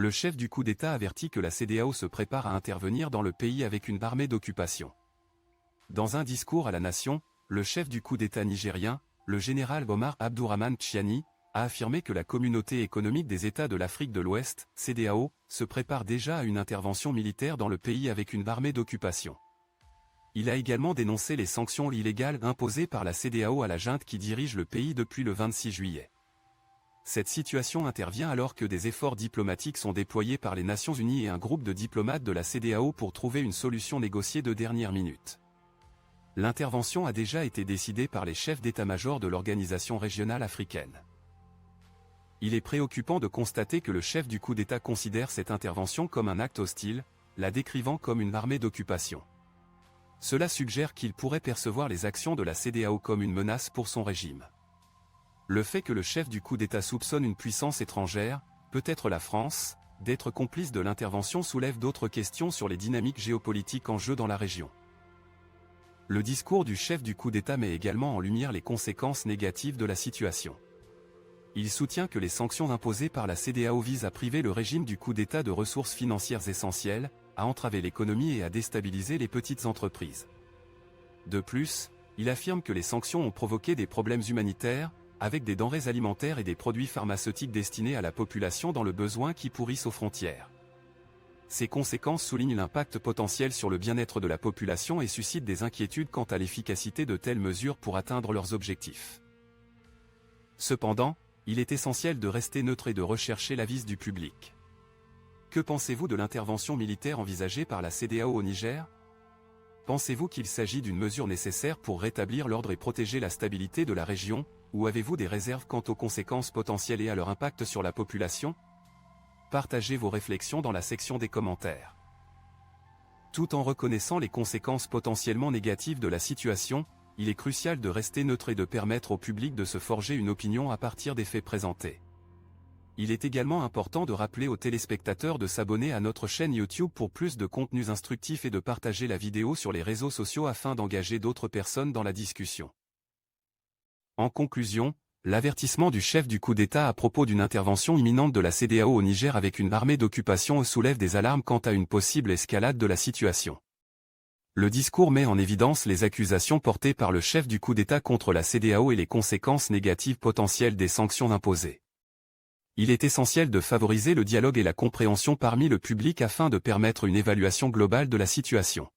le chef du coup d'État avertit que la CEDEAO se prépare à intervenir dans le pays avec une armée d'occupation. Dans un discours à la nation, le chef du coup d'État nigérien, le général Omar Abdourahmane Tchiani, a affirmé que la Communauté économique des États de l'Afrique de l'Ouest, CEDEAO, se prépare déjà à une intervention militaire dans le pays avec une armée d'occupation. Il a également dénoncé les sanctions illégales imposées par la CEDEAO à la junte qui dirige le pays depuis le 26 juillet. Cette situation intervient alors que des efforts diplomatiques sont déployés par les Nations Unies et un groupe de diplomates de la CEDEAO pour trouver une solution négociée de dernière minute. L'intervention a déjà été décidée par les chefs d'état-major de l'organisation régionale africaine. Il est préoccupant de constater que le chef du coup d'État considère cette intervention comme un acte hostile, la décrivant comme une armée d'occupation. Cela suggère qu'il pourrait percevoir les actions de la CEDEAO comme une menace pour son régime. Le fait que le chef du coup d'État soupçonne une puissance étrangère, peut-être la France, d'être complice de l'intervention soulève d'autres questions sur les dynamiques géopolitiques en jeu dans la région. Le discours du chef du coup d'État met également en lumière les conséquences négatives de la situation. Il soutient que les sanctions imposées par la CEDEAO visent à priver le régime du coup d'État de ressources financières essentielles, à entraver l'économie et à déstabiliser les petites entreprises. De plus, il affirme que les sanctions ont provoqué des problèmes humanitaires, avec des denrées alimentaires et des produits pharmaceutiques destinés à la population dans le besoin qui pourrissent aux frontières. Ces conséquences soulignent l'impact potentiel sur le bien-être de la population et suscitent des inquiétudes quant à l'efficacité de telles mesures pour atteindre leurs objectifs. Cependant, il est essentiel de rester neutre et de rechercher l'avis du public. Que pensez-vous de l'intervention militaire envisagée par la CEDEAO au Niger? Pensez-vous qu'il s'agit d'une mesure nécessaire pour rétablir l'ordre et protéger la stabilité de la région, ou avez-vous des réserves quant aux conséquences potentielles et à leur impact sur la population? Partagez vos réflexions dans la section des commentaires. Tout en reconnaissant les conséquences potentiellement négatives de la situation, il est crucial de rester neutre et de permettre au public de se forger une opinion à partir des faits présentés. Il est également important de rappeler aux téléspectateurs de s'abonner à notre chaîne YouTube pour plus de contenus instructifs et de partager la vidéo sur les réseaux sociaux afin d'engager d'autres personnes dans la discussion. En conclusion, l'avertissement du chef du coup d'État à propos d'une intervention imminente de la CEDEAO au Niger avec une armée d'occupation soulève des alarmes quant à une possible escalade de la situation. Le discours met en évidence les accusations portées par le chef du coup d'État contre la CEDEAO et les conséquences négatives potentielles des sanctions imposées. Il est essentiel de favoriser le dialogue et la compréhension parmi le public afin de permettre une évaluation globale de la situation.